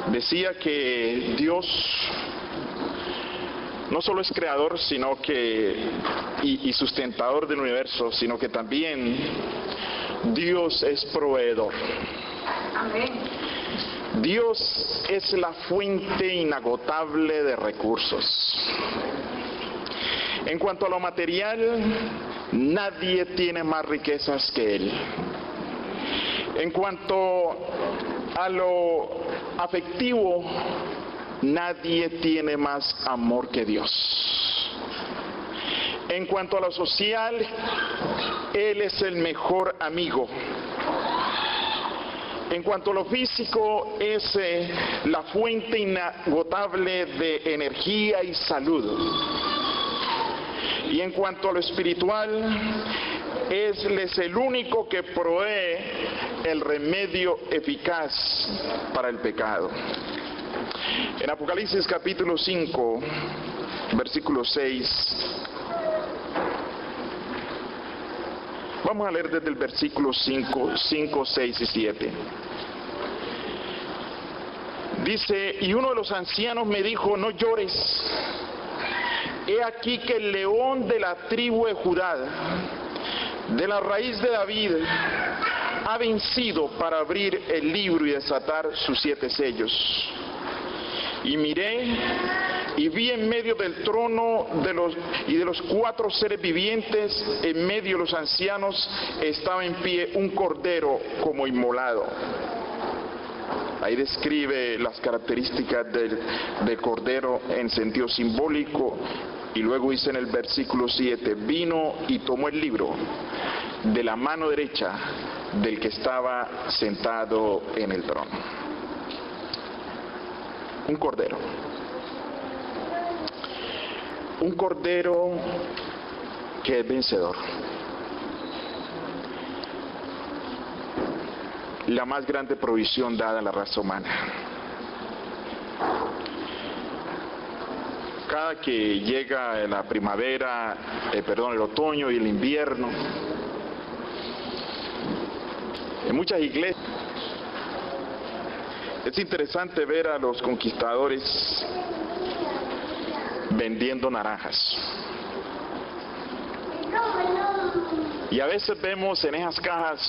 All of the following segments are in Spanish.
decía que Dios no solo es creador, sino que y sustentador del universo, sino que también Dios es proveedor. Amén. Dios es la fuente inagotable de recursos. En cuanto a lo material, nadie tiene más riquezas que Él. En cuanto a lo afectivo, nadie tiene más amor que Dios. En cuanto a lo social, Él es el mejor amigo. En cuanto a lo físico, es la fuente inagotable de energía y salud. Y en cuanto a lo espiritual, Él es el único que provee el remedio eficaz para el pecado. En Apocalipsis capítulo 5, versículo 6, vamos a leer desde el versículo 5, 6 y 7. Dice: y uno de los ancianos me dijo: no llores, he aquí que el león de la tribu de Judá, de la raíz de David, ha vencido para abrir el libro y desatar sus 7 sellos. Y miré y vi en medio del trono de los 4 seres vivientes, en medio de los ancianos, estaba en pie un cordero como inmolado. Ahí describe las características del cordero en sentido simbólico, y luego dice en el versículo 7: vino y tomó el libro de la mano derecha del que estaba sentado en el trono. Un cordero. Un cordero que es vencedor. La más grande provisión dada a la raza humana. Cada que llega la primavera, el otoño y el invierno, en muchas iglesias es interesante ver a los conquistadores vendiendo naranjas. Y a veces vemos en esas cajas,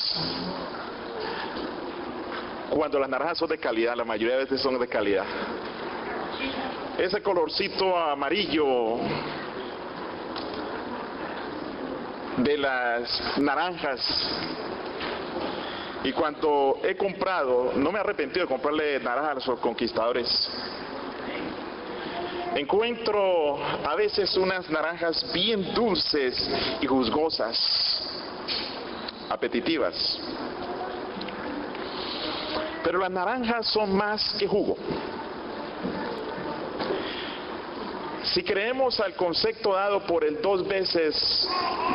cuando las naranjas son de calidad, la mayoría de veces son de calidad, ese colorcito amarillo de las naranjas. Y cuando he comprado, no me he arrepentido de comprarle naranjas a los conquistadores, encuentro a veces unas naranjas bien dulces y jugosas, apetitivas. Pero las naranjas son más que jugo. Si creemos al concepto dado por el 2 veces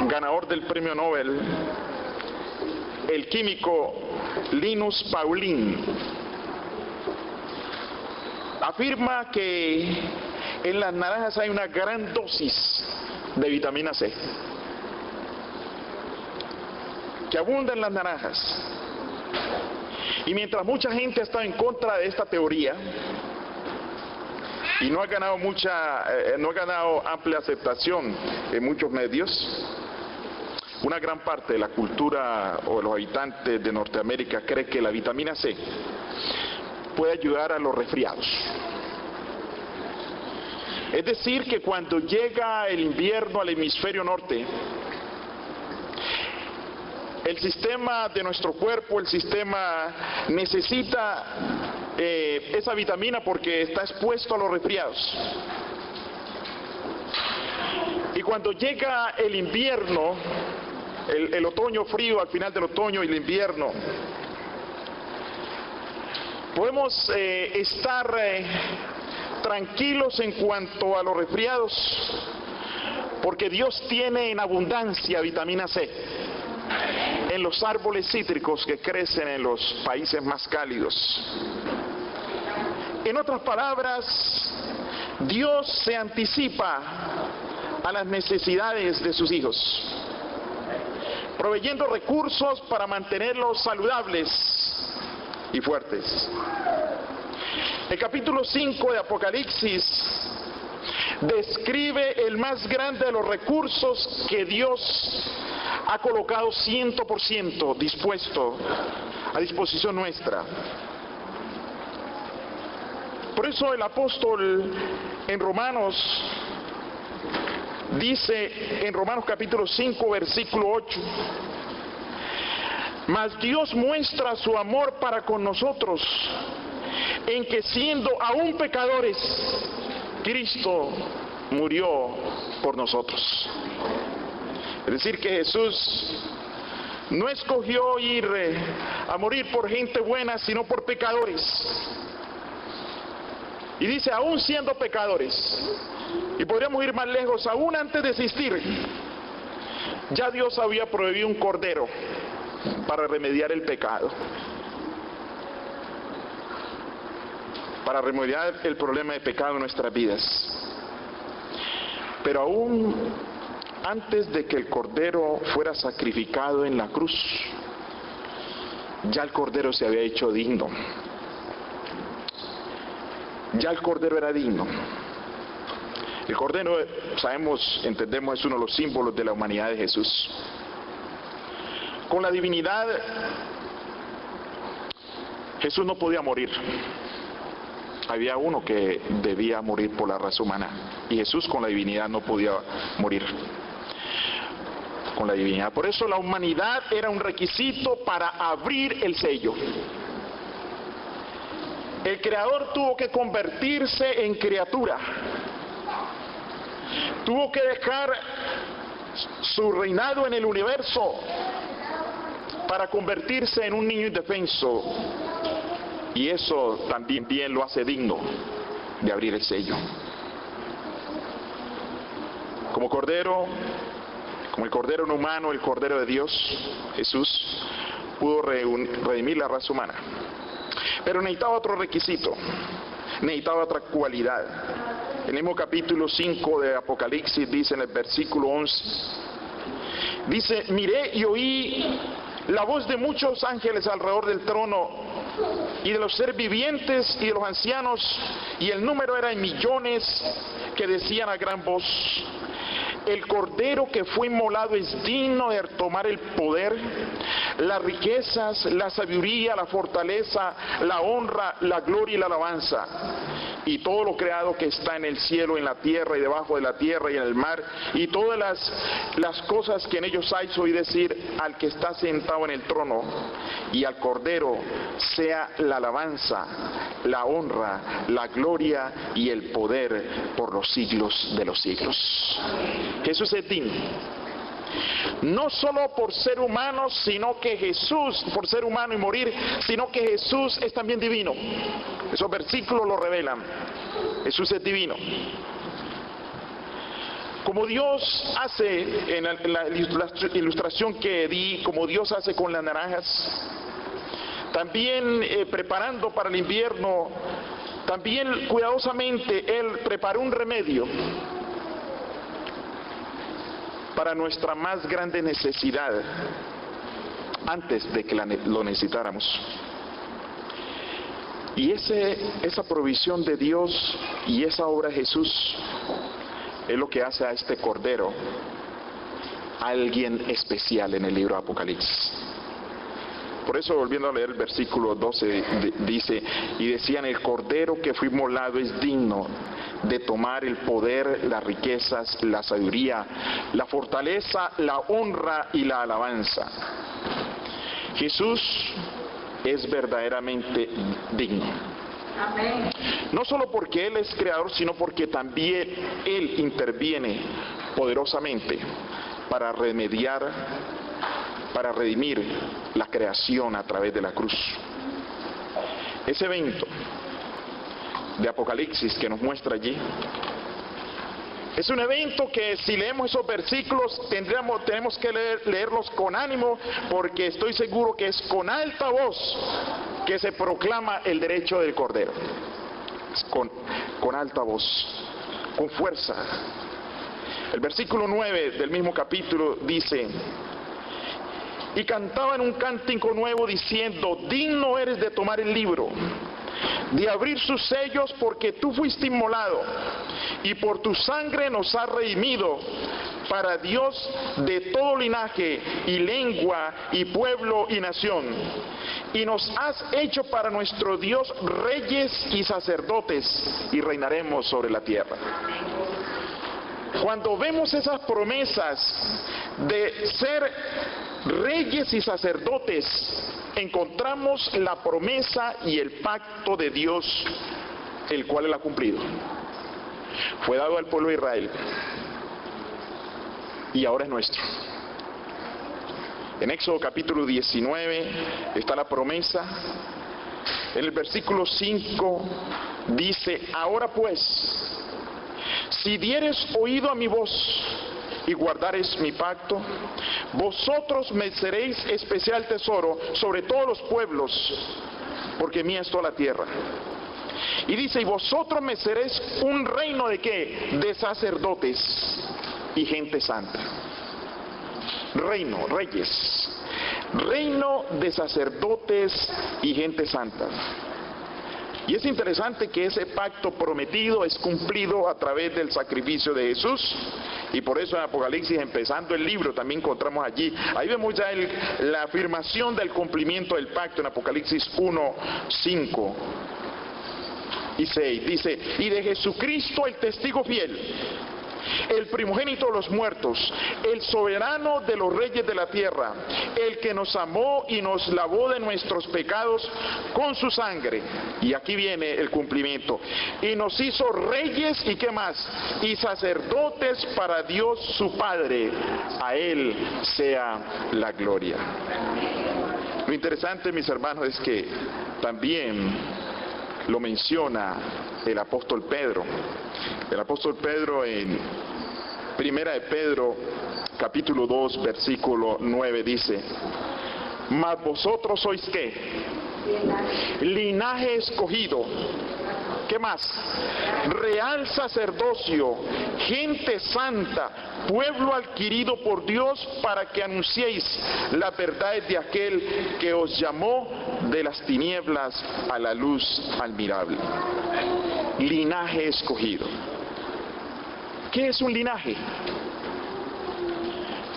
ganador del premio Nobel, el químico Linus Pauling, afirma que en las naranjas hay una gran dosis de vitamina C, que abunda en las naranjas. Y mientras mucha gente ha estado en contra de esta teoría y no ha ganado amplia aceptación en muchos medios, una gran parte de la cultura o de los habitantes de Norteamérica cree que la vitamina C puede ayudar a los resfriados. Es decir, que cuando llega el invierno al hemisferio norte, el sistema de nuestro cuerpo, el sistema necesita esa vitamina porque está expuesto a los resfriados. Y cuando llega el invierno, el otoño frío, al final del otoño y el invierno, podemos estar tranquilos en cuanto a los resfriados, porque Dios tiene en abundancia vitamina C en los árboles cítricos que crecen en los países más cálidos. En otras palabras, Dios se anticipa a las necesidades de sus hijos, proveyendo recursos para mantenerlos saludables y fuertes. El capítulo 5 de Apocalipsis describe el más grande de los recursos que Dios ha colocado 100% dispuesto a disposición nuestra. Por eso el apóstol en Romanos dice, en Romanos capítulo 5 versículo 8, mas Dios muestra su amor para con nosotros, en que siendo aún pecadores, Cristo murió por nosotros. Es decir, que Jesús no escogió ir a morir por gente buena, sino por pecadores. Y dice, aún siendo pecadores, y podríamos ir más lejos, aún antes de existir, ya Dios había prohibido un cordero para remediar el pecado, para remediar el problema de pecado en nuestras vidas. Pero aún antes de que el cordero fuera sacrificado en la cruz, ya el cordero se había hecho digno. Ya el cordero era digno. El cordero, sabemos, entendemos, es uno de los símbolos de la humanidad de Jesús. Con la divinidad, Jesús no podía morir. Había uno que debía morir por la raza humana, y Jesús con la divinidad no podía morir con la divinidad. Por eso la humanidad era un requisito para abrir el sello. El Creador tuvo que convertirse en criatura, tuvo que dejar su reinado en el universo para convertirse en un niño indefenso, y eso también lo hace digno de abrir el sello. Como el cordero no humano, el cordero de Dios, Jesús, pudo redimir la raza humana. Pero necesitaba otro requisito, necesitaba otra cualidad. El mismo capítulo 5 de Apocalipsis dice en el versículo 11, dice, miré y oí la voz de muchos ángeles alrededor del trono, y de los seres vivientes y de los ancianos, y el número era en millones, que decían a gran voz, el cordero que fue inmolado es digno de tomar el poder, las riquezas, la sabiduría, la fortaleza, la honra, la gloria y la alabanza, y todo lo creado que está en el cielo, en la tierra y debajo de la tierra y en el mar, y todas las cosas que en ellos hay, oí decir al que está sentado en el trono y al cordero, sea la alabanza, la honra, la gloria y el poder por los siglos de los siglos. Jesús es digno, no solo por ser humano, sino que Jesús, por ser humano y morir, sino que Jesús es también divino. Esos versículos lo revelan. Jesús es divino. Como Dios hace en la ilustración que di, como Dios hace con las naranjas, también preparando para el invierno, también cuidadosamente Él preparó un remedio para nuestra más grande necesidad antes de que lo necesitáramos. Y esa provisión de Dios y esa obra de Jesús es lo que hace a este cordero alguien especial en el libro de Apocalipsis. Por eso, volviendo a leer el versículo 12, dice, y decían, el cordero que fue inmolado es digno de tomar el poder, las riquezas, la sabiduría, la fortaleza, la honra y la alabanza. Jesús es verdaderamente digno. Amén. No solo porque Él es creador, sino porque también Él interviene poderosamente para remediar, para redimir la creación a través de la cruz. Ese evento de Apocalipsis que nos muestra allí es un evento que, si leemos esos versículos, tenemos que leerlos con ánimo, porque estoy seguro que es con alta voz que se proclama el derecho del Cordero. Es con alta voz, con fuerza. El versículo 9 del mismo capítulo dice, y cantaban un cántico nuevo diciendo: digno eres de tomar el libro, de abrir sus sellos, porque tú fuiste inmolado y por tu sangre nos has redimido para Dios de todo linaje y lengua y pueblo y nación, y nos has hecho para nuestro Dios reyes y sacerdotes, y reinaremos sobre la tierra. Cuando vemos esas promesas de ser reyes y sacerdotes, encontramos la promesa y el pacto de Dios, el cual Él ha cumplido. Fue dado al pueblo de Israel y ahora es nuestro. En Éxodo capítulo 19 está la promesa. En el versículo 5 dice: ahora pues, si dieres oído a mi voz y guardares mi pacto, vosotros me seréis especial tesoro sobre todos los pueblos, porque mía es toda la tierra. Y dice: y vosotros me seréis un reino de ¿qué? De sacerdotes y gente santa. Reino, reyes, reino de sacerdotes y gente santa. Y es interesante que ese pacto prometido es cumplido a través del sacrificio de Jesús. Y por eso en Apocalipsis, empezando el libro, también encontramos allí, ahí vemos ya la afirmación del cumplimiento del pacto en Apocalipsis 1, 5 y 6. Dice: y de Jesucristo el testigo fiel, el primogénito de los muertos, el soberano de los reyes de la tierra, el que nos amó y nos lavó de nuestros pecados con su sangre. Y aquí viene el cumplimiento. Y nos hizo reyes, ¿y qué más? Y sacerdotes para Dios su Padre. A Él sea la gloria. Lo interesante, mis hermanos, es que también lo menciona el apóstol Pedro. El apóstol Pedro en Primera de Pedro, capítulo 2, versículo 9 dice: mas vosotros sois ¿qué? Linaje escogido. ¿Qué más? Real sacerdocio, gente santa, pueblo adquirido por Dios, para que anunciéis las verdades de aquel que os llamó de las tinieblas a la luz admirable. Linaje escogido. ¿Qué es un linaje?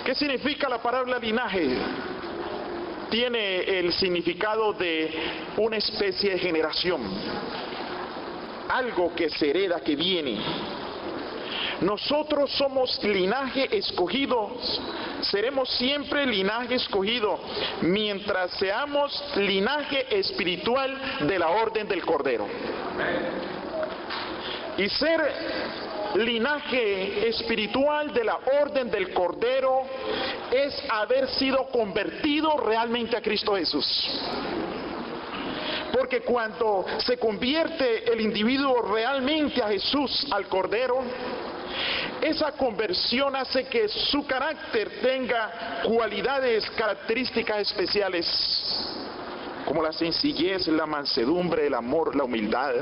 ¿Qué significa la palabra linaje? Tiene el significado de una especie de generación, algo que se hereda, que viene. Nosotros somos linaje escogido, seremos siempre linaje escogido mientras seamos linaje espiritual de la orden del Cordero. Y ser linaje espiritual de la orden del Cordero es haber sido convertido realmente a Cristo Jesús. Porque cuando se convierte el individuo realmente a Jesús, al Cordero, esa conversión hace que su carácter tenga cualidades, características especiales, como la sencillez, la mansedumbre, el amor, la humildad,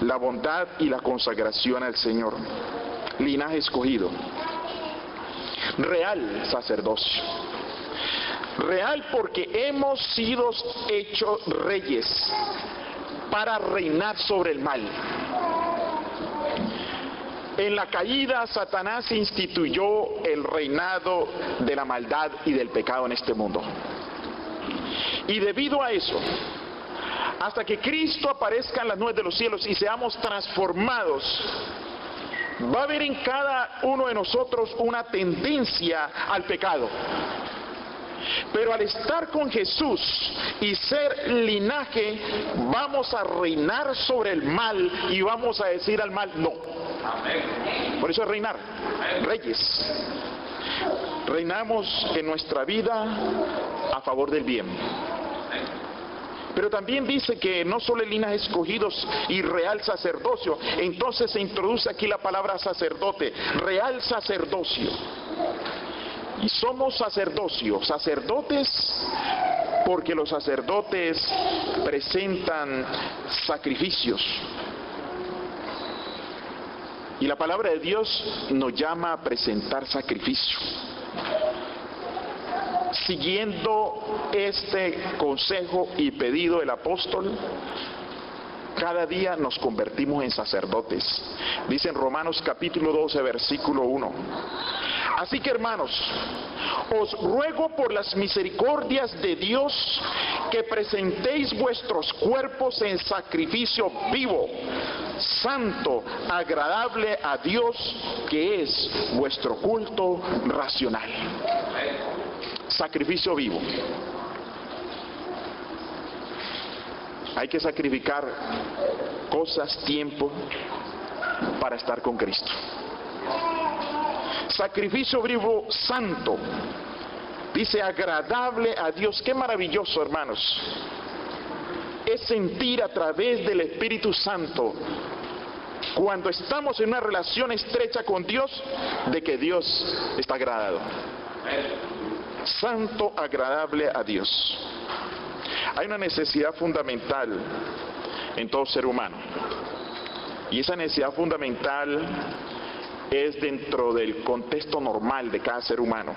la bondad y la consagración al Señor. Linaje escogido. Real sacerdocio. Real porque hemos sido hechos reyes para reinar sobre el mal. En la caída, Satanás instituyó el reinado de la maldad y del pecado en este mundo. Y debido a eso, hasta que Cristo aparezca en las nubes de los cielos y seamos transformados, va a haber en cada uno de nosotros una tendencia al pecado. Pero al estar con Jesús y ser linaje, vamos a reinar sobre el mal y vamos a decir al mal no. Por eso es reinar, reyes. Reinamos en nuestra vida a favor del bien. Pero también dice que no solo linaje escogidos y real sacerdocio. Entonces se introduce aquí la palabra sacerdote, real sacerdocio. Y somos sacerdocio, sacerdotes, porque los sacerdotes presentan sacrificios. Y la palabra de Dios nos llama a presentar sacrificio. siguiendo este consejo y pedido del apóstol, cada día nos convertimos en sacerdotes. Dice en Romanos capítulo 12, versículo 1. Así que, hermanos, os ruego por las misericordias de Dios que presentéis vuestros cuerpos en sacrificio vivo, santo, agradable a Dios, que es vuestro culto racional. Sacrificio vivo. Hay que sacrificar cosas, tiempo, para estar con Cristo. Sacrificio vivo santo. Dice agradable a Dios. Qué maravilloso, hermanos. Es sentir a través del Espíritu Santo, cuando estamos en una relación estrecha con Dios, de que Dios está agradado. Santo, agradable a Dios. Hay una necesidad fundamental en todo ser humano, y esa necesidad fundamental es dentro del contexto normal de cada ser humano.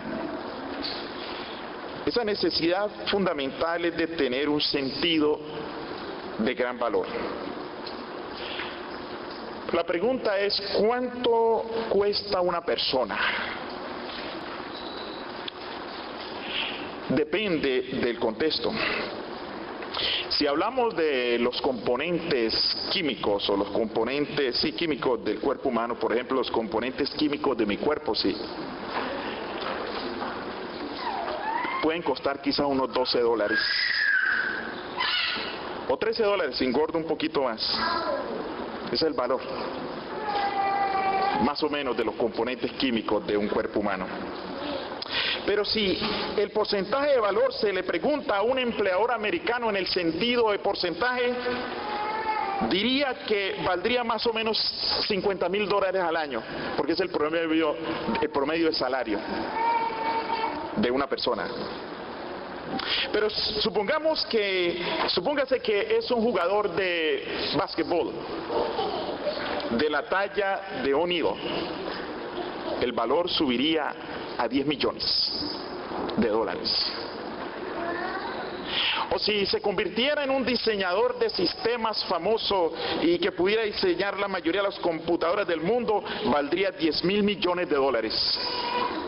Esa necesidad fundamental es de tener un sentido de gran valor. La pregunta es, ¿cuánto cuesta una persona? Depende del contexto. Si hablamos de los componentes químicos o los componentes químicos del cuerpo humano, por ejemplo, los componentes químicos de mi cuerpo, sí, pueden costar quizás unos $12 o $13, engordo un poquito más. Ese es el valor, más o menos, de los componentes químicos de un cuerpo humano. Pero si el porcentaje de valor se le pregunta a un empleador americano en el sentido de porcentaje, diría que valdría más o menos $50,000 al año, porque es el promedio de salario de una persona. Pero supóngase que es un jugador de básquetbol de la talla de O'Neal. El valor subiría a $10 millones. O si se convirtiera en un diseñador de sistemas famoso y que pudiera diseñar la mayoría de las computadoras del mundo, valdría $10,000 millones,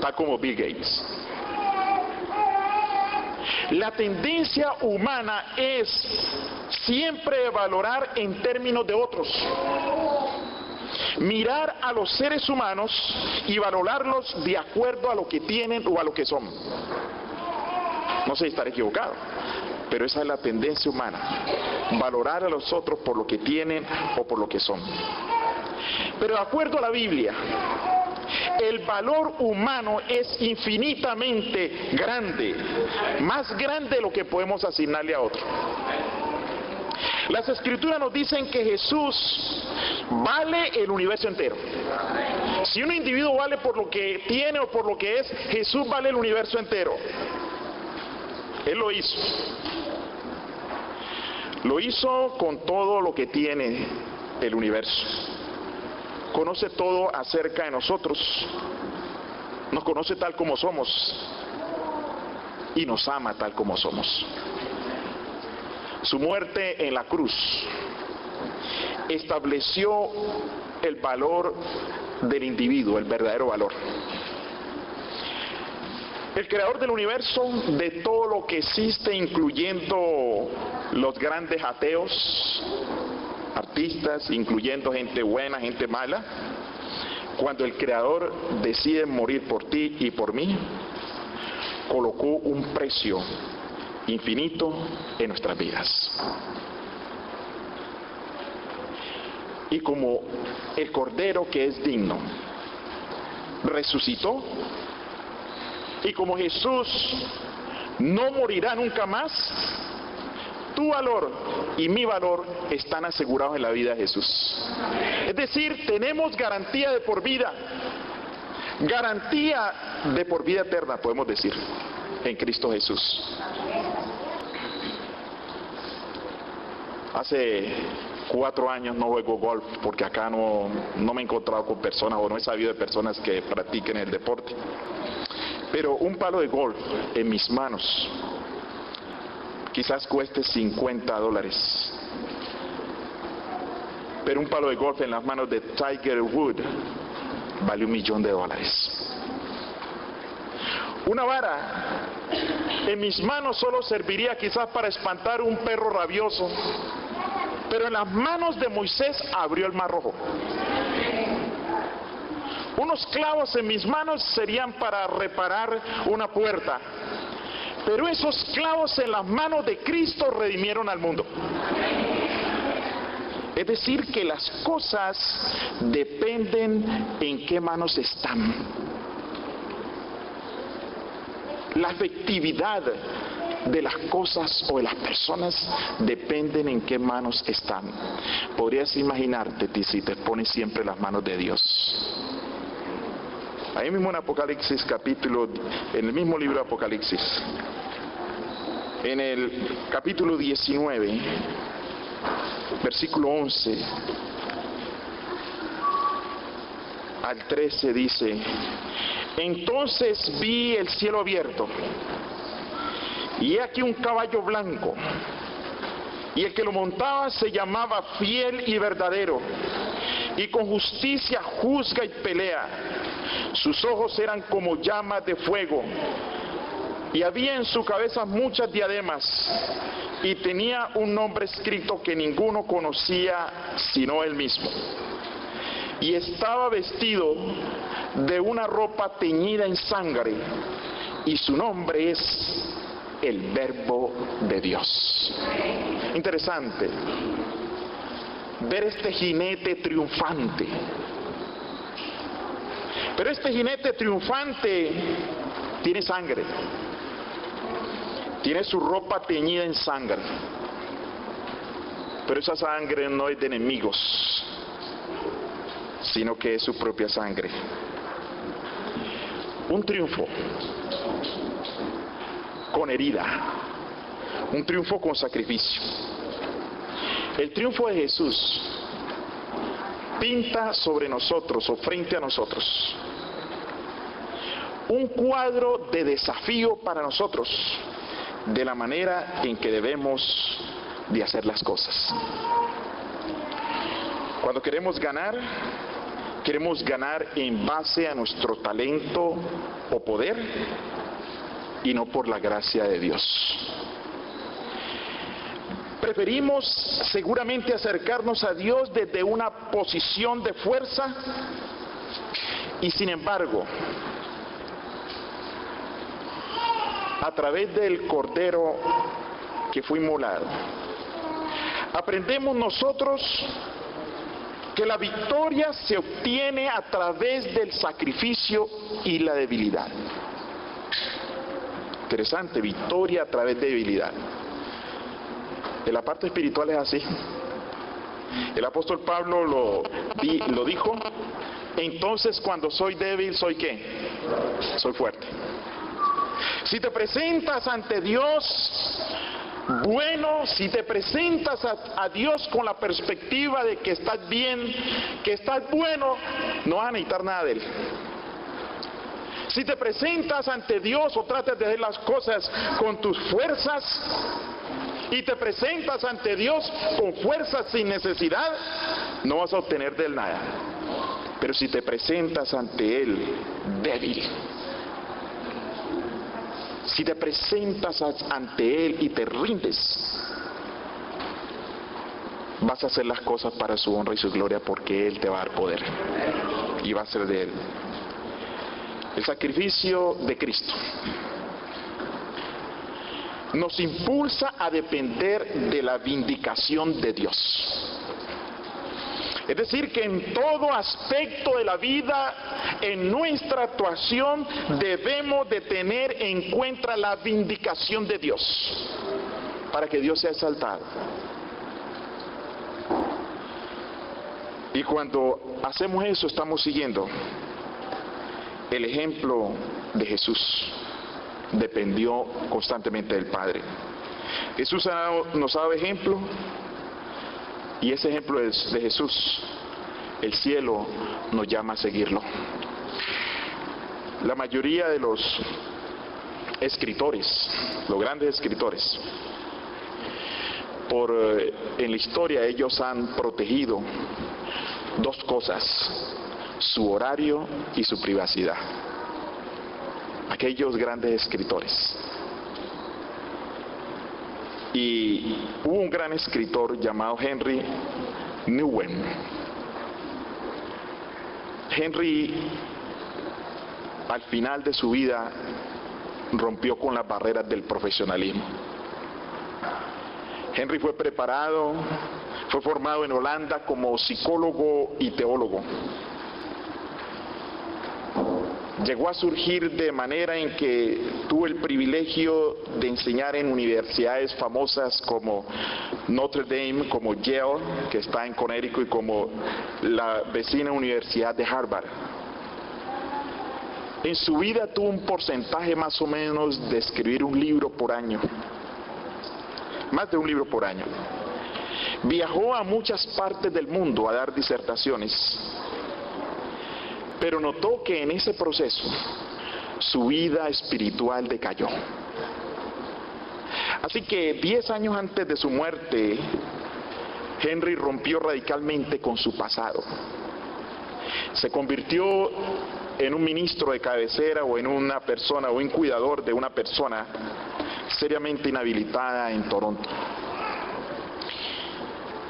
tal como Bill Gates. La tendencia humana es siempre valorar en términos de otros. Mirar a los seres humanos y valorarlos de acuerdo a lo que tienen o a lo que son. No sé si estaré equivocado, pero esa es la tendencia humana. Valorar a los otros por lo que tienen o por lo que son. Pero de acuerdo a la Biblia, el valor humano es infinitamente grande, más grande de lo que podemos asignarle a otro. Las Escrituras nos dicen que Jesús vale el universo entero. Si un individuo vale por lo que tiene o por lo que es, Jesús vale el universo entero. Él lo hizo. Lo hizo con todo lo que tiene el universo. Conoce todo acerca de nosotros. Nos conoce tal como somos y nos ama tal como somos. Su muerte en la cruz estableció el valor del individuo, el verdadero valor. El creador del universo, de todo lo que existe, incluyendo los grandes ateos, artistas, incluyendo gente buena, gente mala, cuando el creador decide morir por ti y por mí, colocó un precio infinito en nuestras vidas. Y como el Cordero que es digno resucitó, y como Jesús no morirá nunca más, tu valor y mi valor están asegurados en la vida de Jesús. Es decir, tenemos garantía de por vida, garantía de por vida eterna, podemos decir, en Cristo Jesús. Hace 4 años no juego golf porque acá no me he encontrado con personas o no he sabido de personas que practiquen el deporte. Pero un palo de golf en mis manos quizás cueste $50. Pero un palo de golf en las manos de Tiger Woods vale $1 millón. Una vara en mis manos solo serviría quizás para espantar un perro rabioso, pero en las manos de Moisés abrió el Mar Rojo. Unos clavos en mis manos serían para reparar una puerta, pero esos clavos en las manos de Cristo redimieron al mundo. Es decir, que las cosas dependen en qué manos están. La efectividad de las cosas o de las personas dependen en qué manos están. Podrías imaginarte si te pones siempre en las manos de Dios. Ahí mismo en Apocalipsis en el mismo libro de Apocalipsis, en el capítulo 19, versículo 11 al 13 dice: entonces vi el cielo abierto, y he aquí un caballo blanco, y el que lo montaba se llamaba Fiel y Verdadero, y con justicia juzga y pelea. Sus ojos eran como llamas de fuego, y había en su cabeza muchas diademas, y tenía un nombre escrito que ninguno conocía sino él mismo. Y estaba vestido de una ropa teñida en sangre, y su nombre es el Verbo de Dios. Interesante ver este jinete triunfante. Pero este jinete triunfante tiene sangre, tiene su ropa teñida en sangre, pero esa sangre no es de enemigos, sino que es su propia sangre. Un triunfo con herida, un triunfo con sacrificio. El triunfo de Jesús pinta sobre nosotros o frente a nosotros un cuadro de desafío para nosotros de la manera en que debemos de hacer las cosas. Cuando queremos ganar en base a nuestro talento o poder y no por la gracia de Dios. Preferimos seguramente acercarnos a Dios desde una posición de fuerza, y sin embargo, a través del Cordero que fue inmolado, aprendemos nosotros que la victoria se obtiene a través del sacrificio y la debilidad. Interesante, victoria a través de debilidad. En la parte espiritual es así. El apóstol Pablo lo dijo: entonces cuando soy débil, ¿soy qué? Soy fuerte. Si te presentas ante Dios bueno, si te presentas a Dios con la perspectiva de que estás bien, que estás bueno, no vas a necesitar nada de Él. Si te presentas ante Dios o tratas de hacer las cosas con tus fuerzas, y te presentas ante Dios con fuerzas sin necesidad, no vas a obtener de Él nada. Pero si te presentas ante Él débil, si te presentas ante Él y te rindes, vas a hacer las cosas para su honra y su gloria, porque Él te va a dar poder y va a ser de Él. El sacrificio de Cristo nos impulsa a depender de la vindicación de Dios. Es decir, que en todo aspecto de la vida, en nuestra actuación, debemos de tener en cuenta la vindicación de Dios, para que Dios sea exaltado. Y cuando hacemos eso, estamos siguiendo el ejemplo de Jesús. Dependió constantemente del Padre. Jesús nos ha dado ejemplo, y ese ejemplo de Jesús, el cielo nos llama a seguirlo. la mayoría de los escritores, los grandes escritores, en la historia ellos han protegido dos cosas: su horario y su privacidad. Aquellos grandes escritores. Y hubo un gran escritor llamado Henry Nouwen. Henry, al final de su vida, rompió con las barreras del profesionalismo. Henry fue preparado, fue formado en Holanda como psicólogo y teólogo. Llegó a surgir de manera en que tuvo el privilegio de enseñar en universidades famosas como Notre Dame, como Yale, que está en Connecticut, y como la vecina Universidad de Harvard. En su vida tuvo un porcentaje más o menos de escribir un libro por año, más de un libro por año. Viajó a muchas partes del mundo a dar disertaciones, pero notó que en ese proceso su vida espiritual decayó. Así que 10 años antes de su muerte, Henry rompió radicalmente con su pasado. Se convirtió en un ministro de cabecera o en una persona o un cuidador de una persona seriamente inhabilitada en Toronto.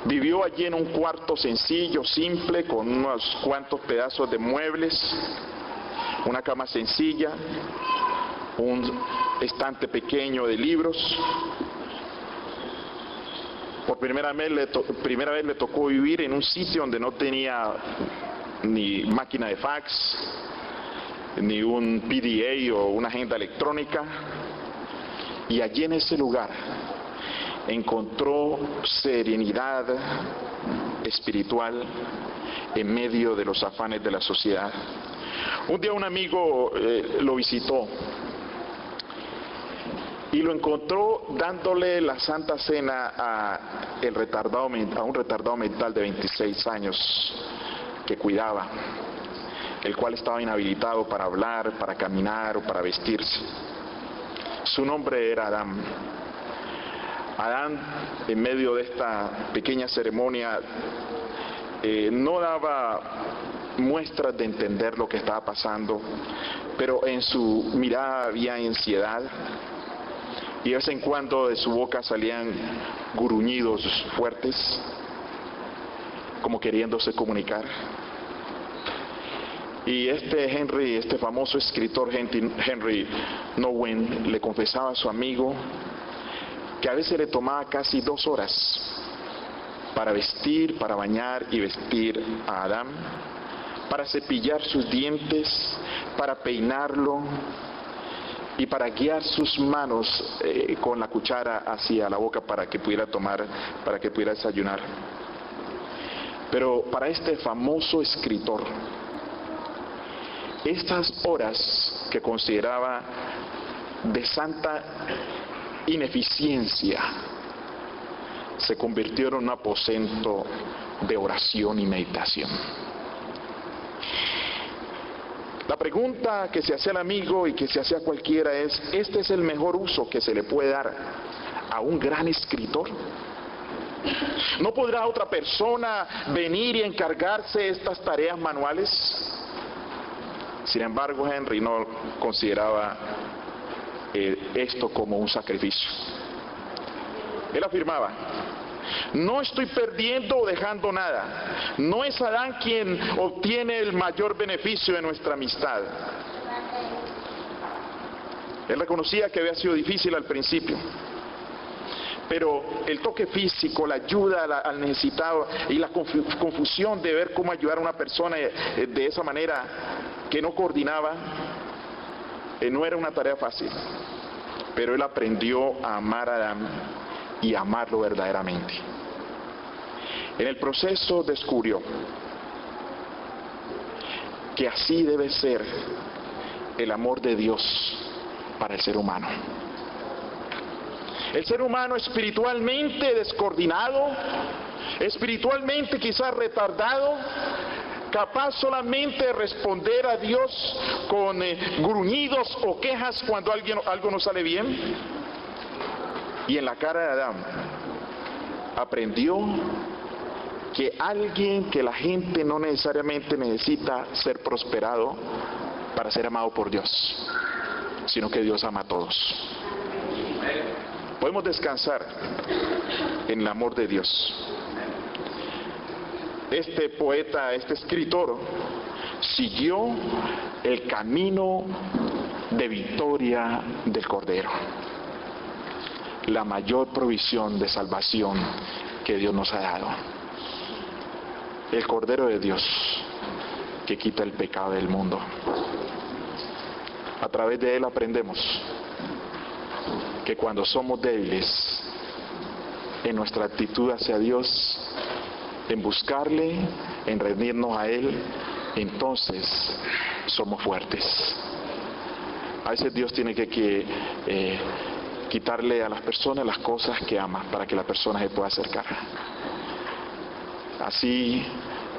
Vivió allí en un cuarto sencillo, simple, con unos cuantos pedazos de muebles, una cama sencilla, un estante pequeño de libros. Por primera vez le tocó vivir en un sitio donde no tenía ni máquina de fax, ni un PDA o una agenda electrónica. Y allí en ese lugar encontró serenidad espiritual en medio de los afanes de la sociedad. Un día un amigo lo visitó y lo encontró dándole la Santa Cena a un retardado mental de 26 años que cuidaba, el cual estaba inhabilitado para hablar, para caminar o para vestirse. Su nombre era Adán. Adán, en medio de esta pequeña ceremonia, no daba muestras de entender lo que estaba pasando, pero en su mirada había ansiedad y de vez en cuando de su boca salían gruñidos fuertes, como queriéndose comunicar. Y este famoso escritor Henry Nouwen le confesaba a su amigo que a veces le tomaba casi 2 horas para vestir, para bañar y vestir a Adán, para cepillar sus dientes, para peinarlo y para guiar sus manos con la cuchara hacia la boca para que pudiera tomar, para que pudiera desayunar. Pero para este famoso escritor, estas horas que consideraba de santa ineficiencia se convirtieron en un aposento de oración y meditación. La pregunta que se hace al amigo y que se hace a cualquiera es: ¿este es el mejor uso que se le puede dar a un gran escritor? ¿No podrá otra persona venir y encargarse de estas tareas manuales? Sin embargo, Henry no consideraba esto como un sacrificio. Él afirmaba: no estoy perdiendo o dejando nada. No es Adán quien obtiene el mayor beneficio de nuestra amistad. Él reconocía que había sido difícil al principio, pero el toque físico, la ayuda al necesitado y la confusión de ver cómo ayudar a una persona de esa manera que no coordinaba, no era una tarea fácil. Pero él aprendió a amar a Adán y a amarlo verdaderamente. En el proceso descubrió que así debe ser el amor de Dios para el ser humano. El ser humano espiritualmente descoordinado, espiritualmente quizás retardado, capaz solamente de responder a Dios con gruñidos o quejas cuando algo no sale bien. Y en la cara de Adán aprendió que alguien, que la gente no necesariamente necesita ser prosperado para ser amado por Dios, sino que Dios ama a todos. Podemos descansar en el amor de Dios. Este poeta, este escritor, siguió el camino de victoria del Cordero, la mayor provisión de salvación que Dios nos ha dado. El Cordero de Dios que quita el pecado del mundo. A través de Él aprendemos que cuando somos débiles en nuestra actitud hacia Dios, en buscarle, en rendirnos a Él, entonces somos fuertes. A veces Dios tiene que quitarle a las personas las cosas que ama para que la persona se pueda acercar. Así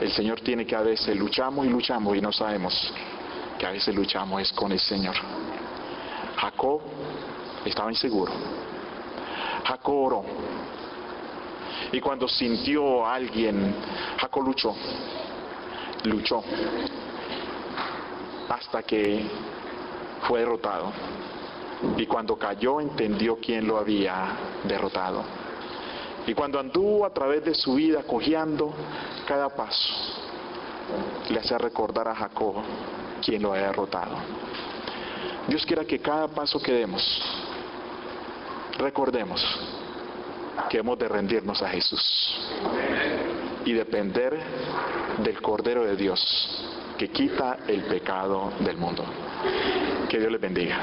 el Señor tiene que, a veces luchamos y no sabemos que a veces luchamos es con el Señor. Jacob estaba inseguro. Jacob oró. Y cuando sintió a alguien, Jacob luchó hasta que fue derrotado. Y cuando cayó entendió quién lo había derrotado. Y cuando anduvo a través de su vida cojeando, cada paso le hacía recordar a Jacob quién lo había derrotado. Dios quiera que cada paso que demos, recordemos que hemos de rendirnos a Jesús y depender del Cordero de Dios que quita el pecado del mundo. Que Dios les bendiga.